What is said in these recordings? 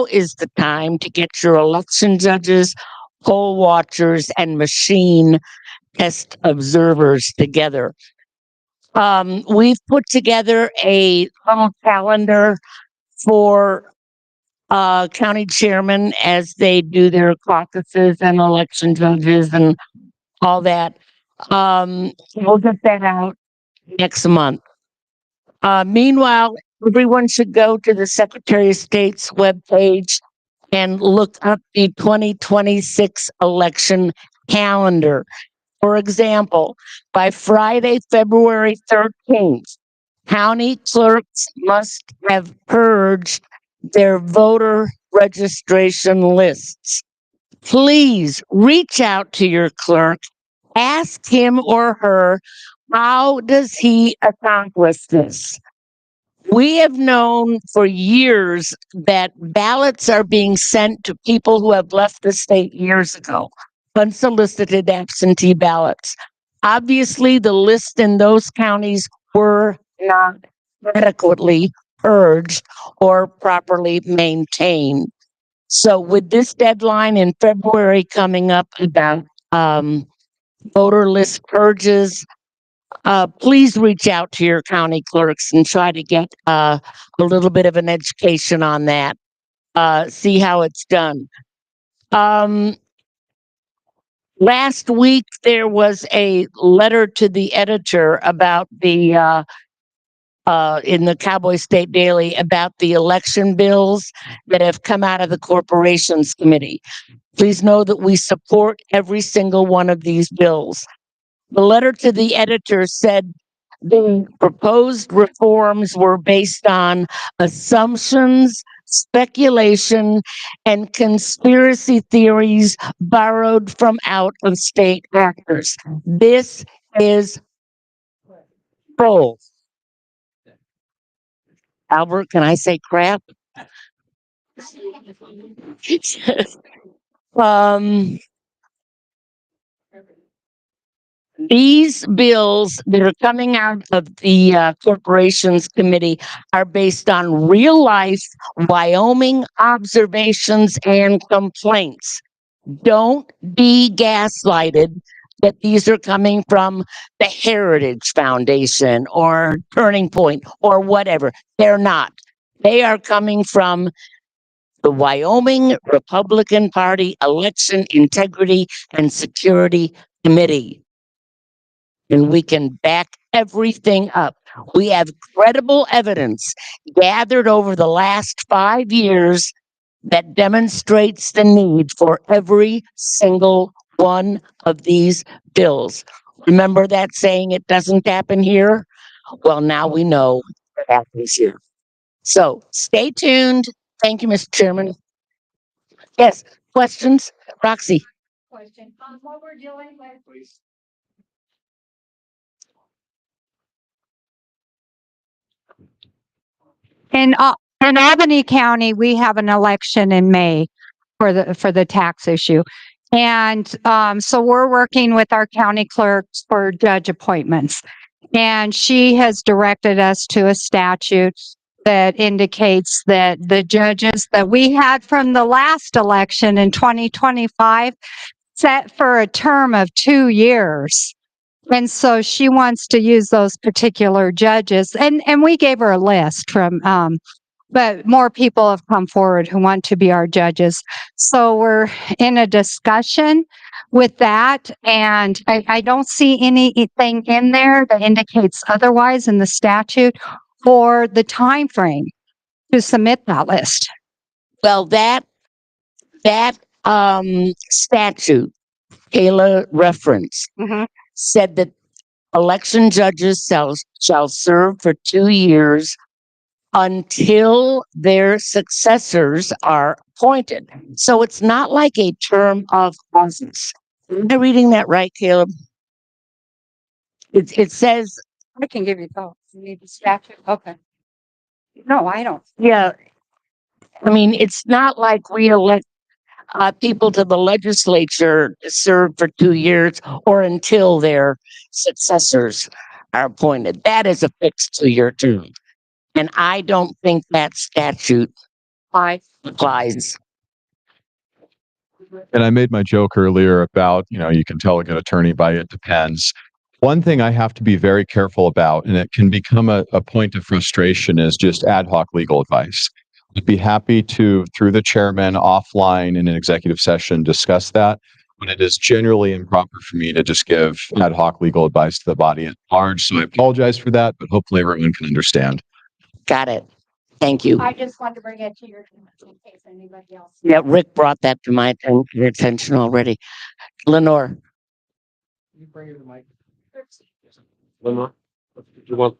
now is the time to get your election judges, poll watchers, and machine test observers together. We've put together a little calendar for county chairmen as they do their caucuses and election judges and all that. We'll get that out next month. Meanwhile, everyone should go to the Secretary of State's webpage and look up the 2026 election calendar. For example, by Friday, February 13th, county clerks must have purged their voter registration lists. Please reach out to your clerk, ask him or her, how does he accomplish this? We have known for years that ballots are being sent to people who have left the state years ago, unsolicited absentee ballots. Obviously, the list in those counties were not adequately purged or properly maintained. So with this deadline in February coming up about voter list purges, please reach out to your county clerks and try to get a little bit of an education on that. See how it's done. Last week, there was a letter to the editor about the in the Cowboy State Daily about the election bills that have come out of the Corporations Committee. Please know that we support every single one of these bills. The letter to the editor said the proposed reforms were based on assumptions, speculation, and conspiracy theories borrowed from out-of-state actors. This is bull. Albert, can I say crap? These bills that are coming out of the Corporations Committee are based on real life Wyoming observations and complaints. Don't be gaslighted that these are coming from the Heritage Foundation or Turning Point or whatever. They're not. They are coming from the Wyoming Republican Party Election Integrity and Security Committee. And we can back everything up. We have credible evidence gathered over the last 5 years that demonstrates the need for every single one of these bills. Remember that saying, it doesn't happen here? Well, now we know it happens here. So stay tuned. Thank you, Mr. Chairman. Yes, questions? Roxy. Question. What we're dealing with. Please. In Albany County, we have an election in May for the tax issue. And so we're working with our county clerks for judge appointments. And she has directed us to a statute that indicates that the judges that we had from the last election in 2025 set for a term of 2 years. And so she wants to use those particular judges. And we gave her a list from, but more people have come forward who want to be our judges. So we're in a discussion with that. And I don't see anything in there that indicates otherwise in the statute or the time frame to submit that list. Well, that statute Kayla referenced said that election judges shall serve for 2 years until their successors are appointed. So it's not like a term of office. Am I reading that right, Caleb? It says, I can give you thoughts. You need the statute? Okay. No, I don't. yeah. I mean, it's not like we elect people to the legislature to serve for 2 years or until their successors are appointed. That is a fixed 2-year term. And I don't think that statute applies. And I made my joke earlier about, you can tell a good attorney by it depends. One thing I have to be very careful about, and it can become a point of frustration, is just ad hoc legal advice. I'd be happy to, through the chairman, offline in an executive session, discuss that. But it is generally improper for me to just give ad hoc legal advice to the body at large. So I apologize for that, but hopefully everyone can understand. Got it. Thank you. I just wanted to bring it to your attention in case anybody else. Yeah, Rick brought that to my attention already. Lenore. You bring it to the mic. Lenore, what did you want?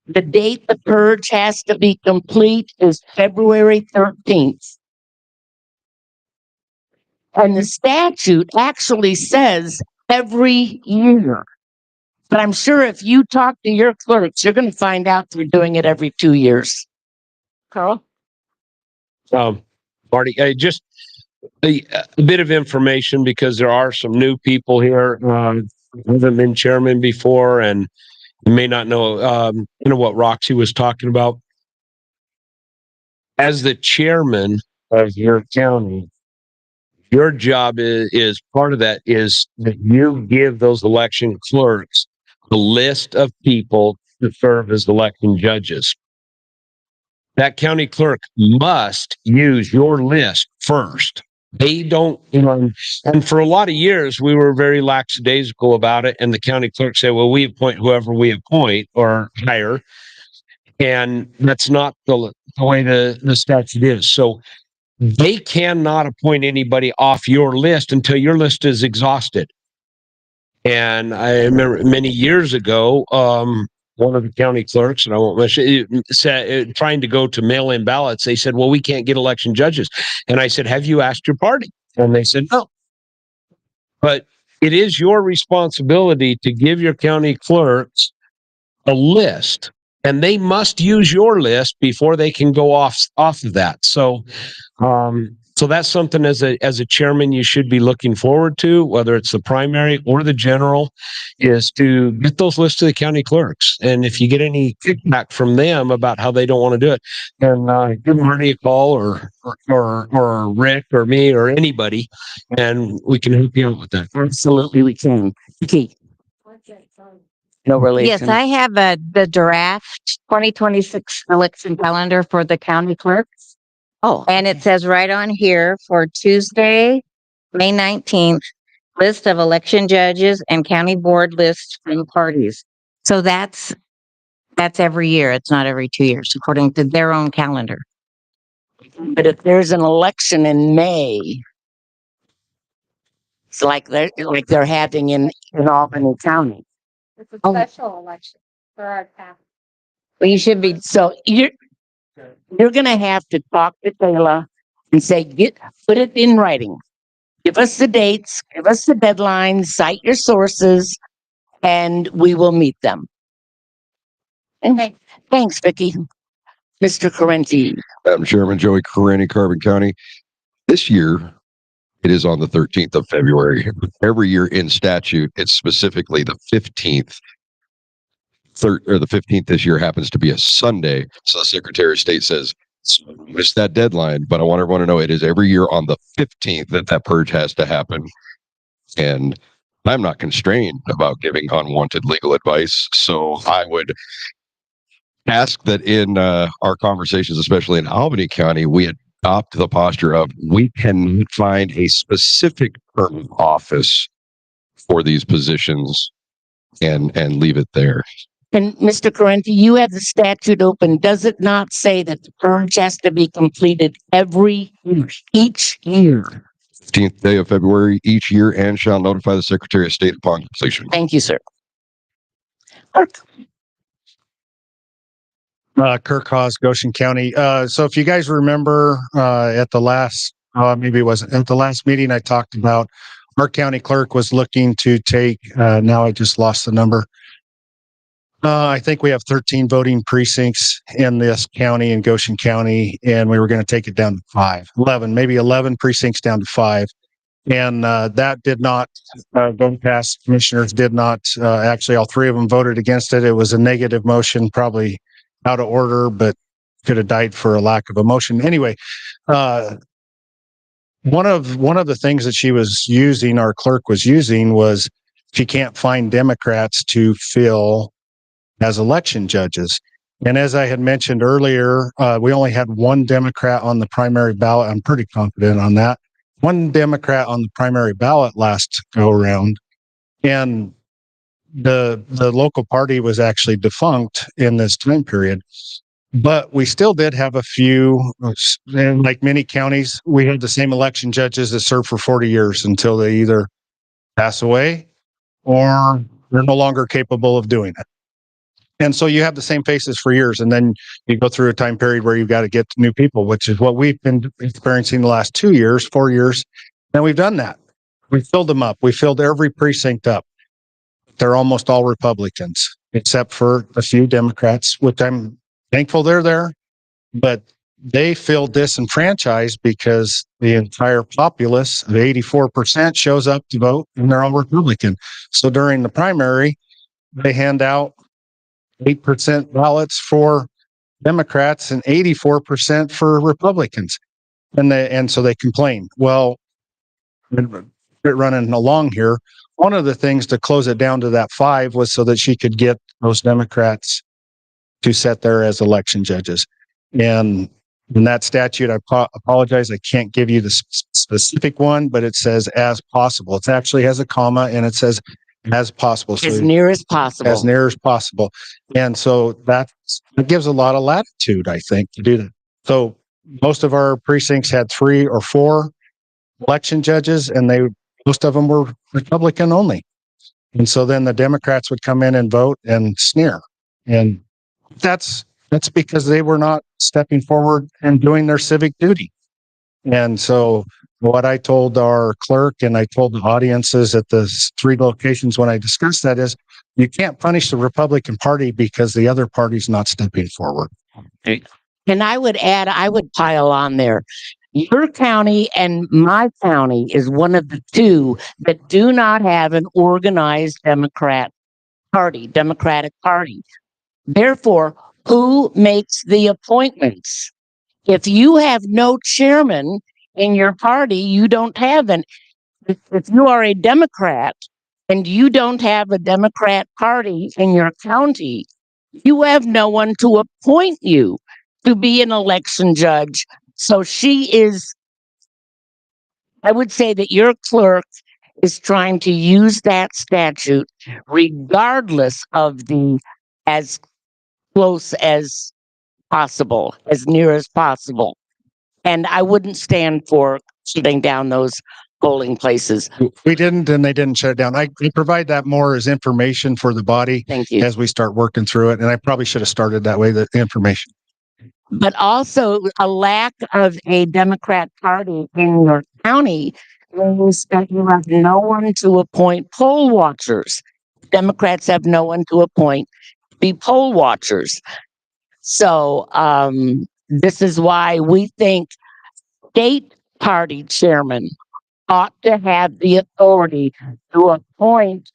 The date the purge has to be complete is February 13th. And the statute actually says every year. But I'm sure if you talk to your clerks, you're going to find out they're doing it every 2 years. Carl? Marty, just a bit of information because there are some new people here who haven't been chairman before, and you may not know, what Roxy was talking about. As the chairman of your county, your job is part of that is that you give those election clerks the list of people to serve as election judges. That county clerk must use your list first. They don't, and for a lot of years, we were very lackadaisical about it. And the county clerk said, well, we appoint whoever we appoint or hire. And that's not the way the statute is. So they cannot appoint anybody off your list until your list is exhausted. And I remember many years ago, one of the county clerks, and I won't mention, said, trying to go to mail-in ballots, they said, well, we can't get election judges. And I said, have you asked your party? And they said, no. But it is your responsibility to give your county clerks a list, and they must use your list before they can go off of that. So that's something as a chairman you should be looking forward to, whether it's the primary or the general, is to get those lists to the county clerks. And if you get any kickback from them about how they don't want to do it, then give Marty a call or Rick or me or anybody, and we can help you out with that. Absolutely, we can. Okay. No relation. Yes, I have the draft 2026 election calendar for the county clerks. Oh, And it says right on here for Tuesday, May 19th, list of election judges and county board list from parties. So that's every year. It's not every 2 years, according to their own calendar. but if there's an election in May, it's like they're having in Albany County. It's a Oh. special election for our town. Well, you should be, So you're going to have to talk to Taylor and say, put it in writing. Give us the dates, give us the deadlines, cite your sources, and we will meet them. Okay. Thanks, Vicki. Mr. Correnti. Madam Chairman, Joey Correnti, Carbon County. This year, it is on the 13th of February. Every year in statute, it's specifically the 15th. The 15th this year happens to be a Sunday. So the Secretary of State says, missed that deadline, but I want everyone to know it is every year on the 15th that purge has to happen. And I'm not constrained about giving unwanted legal advice. So I would ask that in our conversations, especially in Albany County, we adopt the posture of we can find a specific permanent office for these positions and leave it there. And Mr. Correnti, you have the statute open. Does it not say that the purge has to be completed each year? 15th day of February each year and shall notify the Secretary of State upon completion. Thank you, sir. Clerk. Kirk Haas, Goshen County. So if you guys remember at the last, maybe it wasn't at the last meeting, I talked about our county clerk was looking to take, now I just lost the number. I think we have 13 voting precincts in this county, in Goshen County, and we were going to take it down to 11 precincts down to 5. And that did not go past. Commissioners did not, actually all 3 of them voted against it. It was a negative motion, probably out of order, but could have died for a lack of emotion. Anyway, one of the things that she was using, our clerk was using, was she can't find Democrats to fill as election judges. And as I had mentioned earlier, we only had one Democrat on the primary ballot. I'm pretty confident on that. One Democrat on the primary ballot last go around, and the local party was actually defunct in this time period. But we still did have a few, and like many counties, we had the same election judges that served for 40 years until they either pass away or they're no longer capable of doing it. And so you have the same faces for years, and then you go through a time period where you've got to get new people, which is what we've been experiencing the last 2 years, 4 years. And we've done that. We filled them up. We filled every precinct up. They're almost all Republicans, except for a few Democrats, which I'm thankful they're there, but they feel disenfranchised because the entire populace of 84% shows up to vote and they're all Republican. So during the primary, they hand out 8% ballots for Democrats and 84% for Republicans. And so they complain. Well, running along here, one of the things to close it down to that 5 was so that she could get those Democrats to set there as election judges. And in that statute, I apologize, I can't give you the specific one, but it says as possible. It actually has a comma and it says as possible. As near as possible. As near as possible. And so that gives a lot of latitude, I think, to do that. So most of our precincts had 3 or 4 election judges, and most of them were Republican only. And so then the Democrats would come in and vote and sneer. And that's because they were not stepping forward and doing their civic duty. And so what I told our clerk and I told the audiences at the 3 locations when I discussed that is you can't punish the Republican Party because the other party's not stepping forward. And I would add, I would pile on there. Your county and my county is one of the 2 that do not have an organized Democratic Party. Therefore, who makes the appointments? If you have no chairman in your party, you don't have an. If you are a Democrat and you don't have a Democrat Party in your county, you have no one to appoint you to be an election judge. So I would say that your clerk is trying to use that statute regardless of the as close as possible, as near as possible. And I wouldn't stand for shutting down those polling places. We didn't, and they didn't shut it down. I provide that more as information for the body. Thank you. As we start working through it. And I probably should have started that way, the information. But also a lack of a Democrat Party in your county means that you have no one to appoint poll watchers. Democrats have no one to appoint to be poll watchers. So this is why we think state party chairmen ought to have the authority to appoint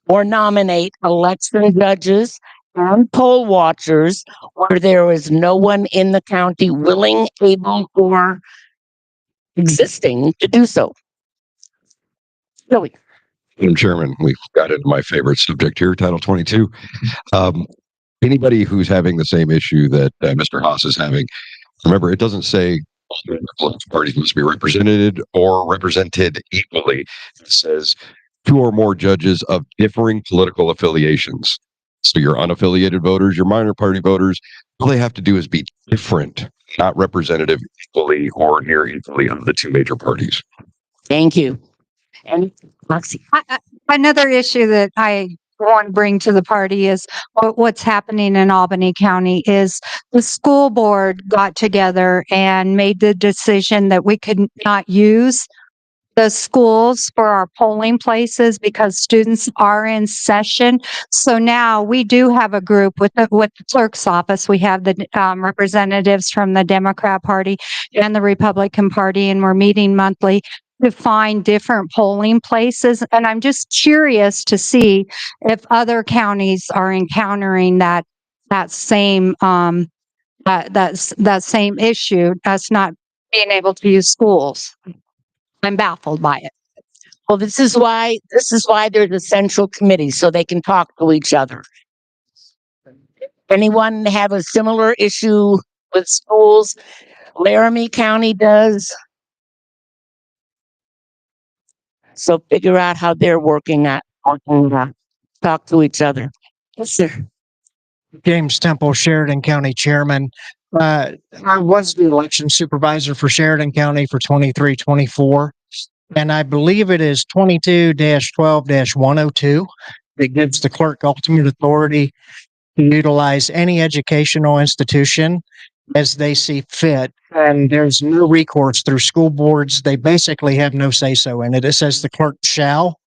or nominate election judges and poll watchers where there is no one in the county willing, able, or existing to do so. Really. Madam Chairman, we've got into my favorite subject here, Title 22. Anybody who's having the same issue that Mr. Haas is having, remember, it doesn't say all the political parties must be represented or represented equally. It says 2 or more judges of differing political affiliations. So your unaffiliated voters, your minor party voters, all they have to do is be different, not representative equally or near equally of the 2 major parties. Thank you. And Roxy. Another issue that I want to bring to the party is what's happening in Albany County is the school board got together and made the decision that we could not use the schools for our polling places because students are in session. So now we do have a group with the clerk's office. We have the representatives from the Democrat Party and the Republican Party, and we're meeting monthly to find different polling places. And I'm just curious to see if other counties are encountering that same that same issue, us not being able to use schools. I'm baffled by it. Well, this is why there's a central committee so they can talk to each other. Anyone have a similar issue with schools? Laramie County does. So figure out how they're working at talk to each other. Yes, sir. James Temple, Sheridan County Chairman. I was the election supervisor for Sheridan County for 23-24, and I believe it is 22-12-102 that gives the clerk ultimate authority to utilize any educational institution as they see fit. And there's no recourse through school boards. They basically have no say-so in it. It says the clerk shall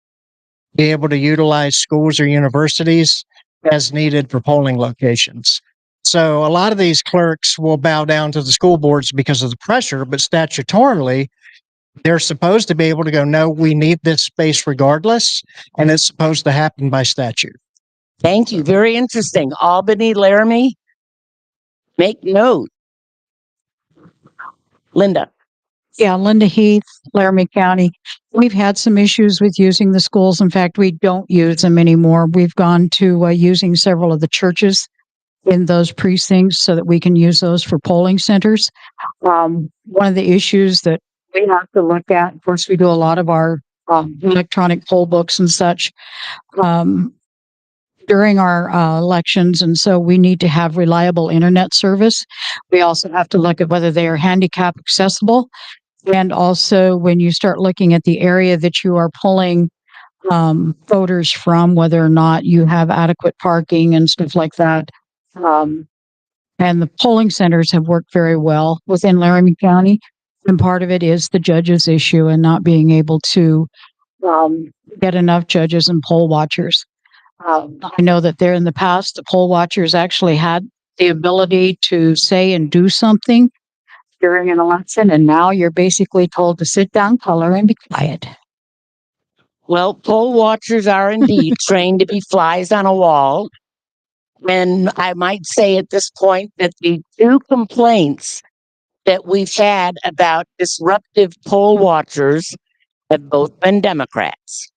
be able to utilize schools or universities as needed for polling locations. So a lot of these clerks will bow down to the school boards because of the pressure, but statutorily, they're supposed to be able to go, no, we need this space regardless, and it's supposed to happen by statute. Thank you. Very interesting. Albany, Laramie, make note. Linda. Yeah, Linda Heath, Laramie County. We've had some issues with using the schools. In fact, we don't use them anymore. We've gone to using several of the churches in those precincts so that we can use those for polling centers. One of the issues that we have to look at, of course, we do a lot of our electronic poll books and such during our elections, and so we need to have reliable internet service. We also have to look at whether they are handicap accessible. And also, when you start looking at the area that you are pulling voters from, whether or not you have adequate parking and stuff like that. And the polling centers have worked very well within Laramie County. And part of it is the judges' issue and not being able to get enough judges and poll watchers. I know that there in the past, the poll watchers actually had the ability to say and do something during an election, and now you're basically told to sit down, color, and be quiet. Well, poll watchers are indeed trained to be flies on a wall. And I might say at this point that the two complaints that we've had about disruptive poll watchers have both been Democrats.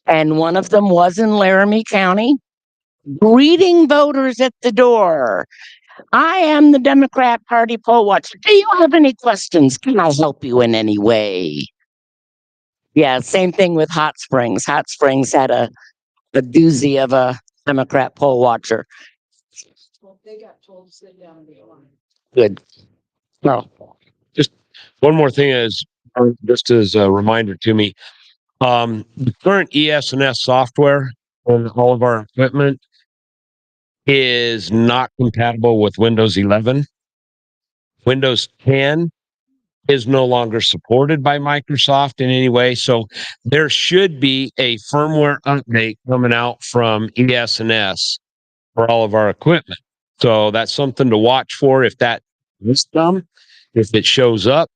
And one of them was in Laramie County, greeting voters at the door. I am the Democrat Party poll watcher. Do you have any questions? Can I help you in any way? Yeah, same thing with Hot Springs. Hot Springs had a doozy of a Democrat poll watcher. Well, they got told to sit down and be quiet. Good. No. Just one more thing is just as a reminder to me. The current ES&S software on all of our equipment is not compatible with Windows 11. Windows 10 is no longer supported by Microsoft in any way. So there should be a firmware update coming out from ES&S for all of our equipment. So that's something to watch for if that is done, if it shows up.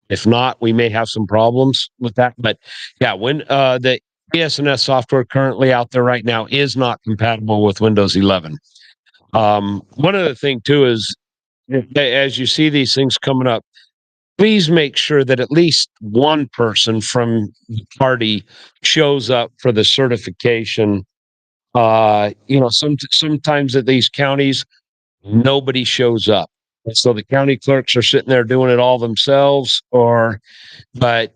If not, we may have some problems with that. But yeah, when the ES&S software currently out there right now is not compatible with Windows 11. One other thing too is, as you see these things coming up, please make sure that at least one person from the party shows up for the certification. Sometimes at these counties, nobody shows up. And so the county clerks are sitting there doing it all themselves, but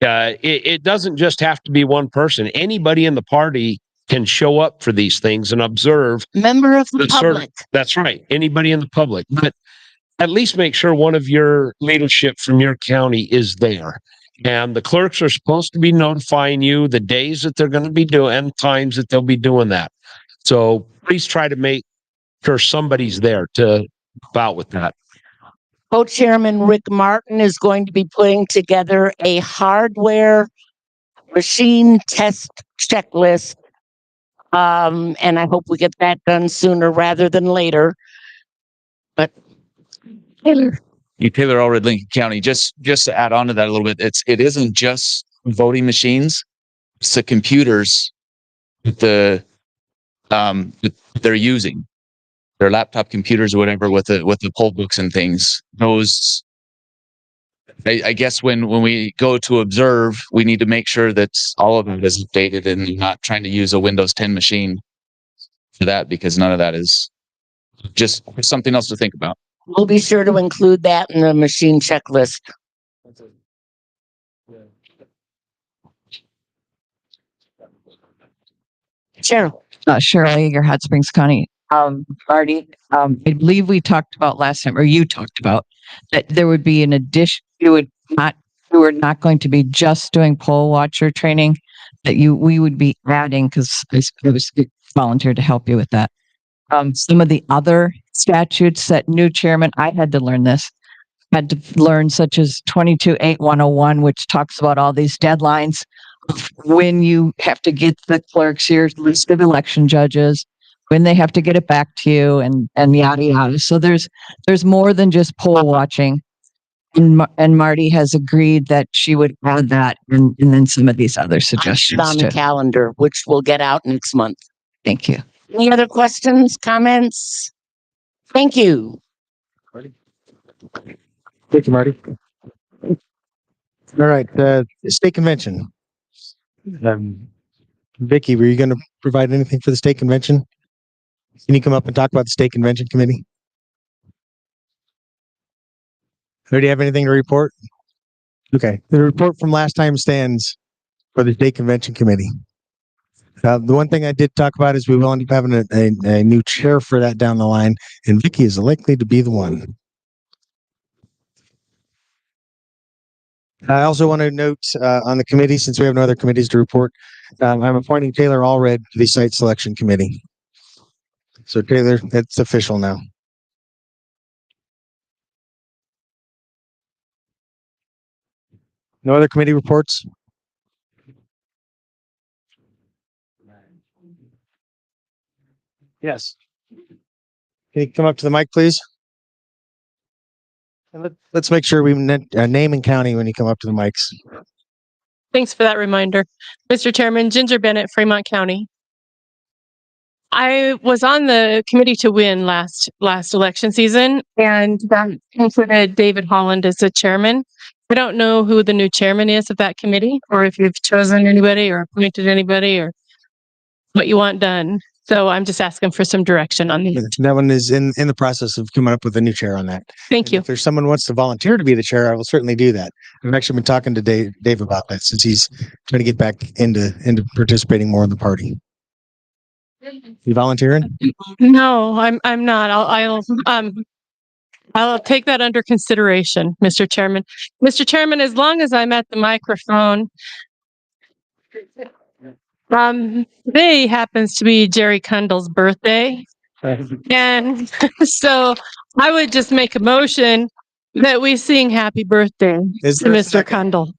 it doesn't just have to be one person. Anybody in the party can show up for these things and observe. Member of the public. That's right. Anybody in the public. But at least make sure one of your leadership from your county is there. And the clerks are supposed to be notifying you the days that they're going to be doing and times that they'll be doing that. So please try to make sure somebody's there to help out with that. Co-chairman Rick Martin is going to be putting together a hardware machine test checklist. And I hope we get that done sooner rather than later. But Taylor. Taylor Allred, Lincoln County. Just to add on to that a little bit, it isn't just voting machines; it's the computers that they're using. their laptop computers or whatever with the poll books and things. Those, I guess when we go to observe, we need to make sure that all of it is updated and not trying to use a Windows 10 machine for that, because none of that is just something else to think about. We'll be sure to include that in the machine checklist. Cheryl. Cheryl Yeager, Hot Springs County. Marty, I believe we talked about last time, or you talked about, that there would be an addition. You were not going to be just doing poll watcher training, that we would be adding, because I was volunteered to help you with that. Some of the other statutes that new chairman, I had to learn this, had to learn, such as 22.8.101, which talks about all these deadlines of when you have to get the clerks your list of election judges, when they have to get it back to you, and yada yada. So there's more than just poll watching. And Marty has agreed that she would add that, and then some of these other suggestions on the calendar, which we'll get out next month. Thank you. Any other questions, comments? Thank you. Thank you, Marty. All right, state convention. Vicky, were you going to provide anything for the state convention? Can you come up and talk about the state convention committee? Or do you have anything to report? Okay, the report from last time stands for the state convention committee. The one thing I did talk about is we will end up having a new chair for that down the line, and Vicky is likely to be the one. I also want to note on the committee, since we have no other committees to report, I'm appointing Taylor Allred to the site selection committee. So Taylor, it's official now. No other committee reports? Yes. Can you come up to the mic, please? And let's make sure we name and county when you come up to the mics. Thanks for that reminder. Mr. Chairman, Ginger Bennett, Fremont County. I was on the committee to win last election season, and that included David Holland as the chairman. I don't know who the new chairman is of that committee, or if you've chosen anybody or appointed anybody, or what you want done. So I'm just asking for some direction on these. That one is in the process of coming up with a new chair on that. Thank you. If there's someone who wants to volunteer to be the chair, I will certainly do that. I've actually been talking to Dave about that, since he's trying to get back into participating more in the party. You volunteering? No, I'm not. I'll take that under consideration, Mr. Chairman. Mr. Chairman, as long as I'm at the microphone, today happens to be Jerry Kundle's birthday. And so I would just make a motion that we sing happy birthday to Mr. Kundle.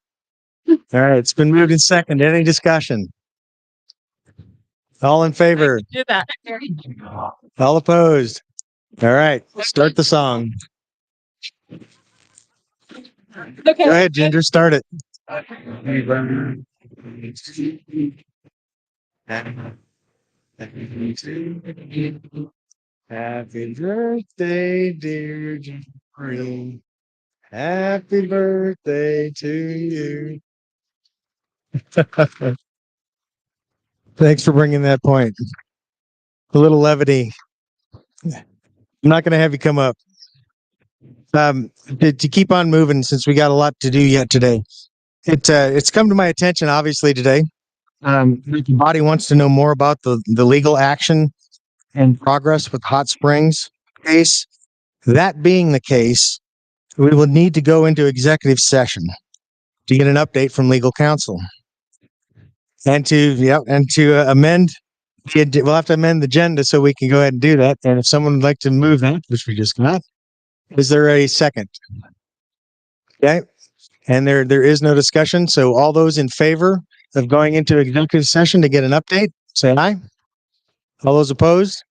All right, it's been moved in second. Any discussion? All in favor? Do that. All opposed? All right, start the song. Okay. Go ahead, Ginger, start it. Happy birthday, dear Ginger. Happy birthday to you. Thanks for bringing that point. A little levity. I'm not going to have you come up. To keep on moving, since we got a lot to do yet today. It's come to my attention, obviously, today. The body wants to know more about the legal action and progress with Hot Springs case. That being the case, we will need to go into executive session to get an update from legal counsel. And to amend, we'll have to amend the agenda so we can go ahead and do that. And if someone would like to move that, which we just got, is there a second? Okay. And there is no discussion. So all those in favor of going into executive session to get an update, say aye. All those opposed?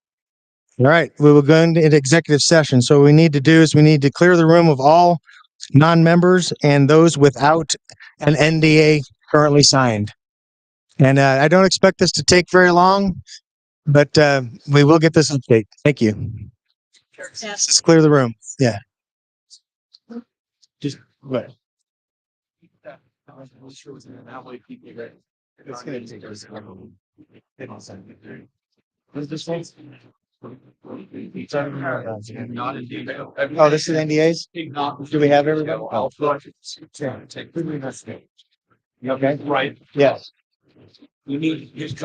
All right. We will go into executive session. So what we need to do is we need to clear the room of all non-members and those without an NDA currently signed. And I don't expect this to take very long, but we will get this update. Thank you. Just clear the room. Yeah. Just what? It's gonna take us. What's this one? Oh, this is NDAs? Do we have everybody? Okay. Right. Yes. You need just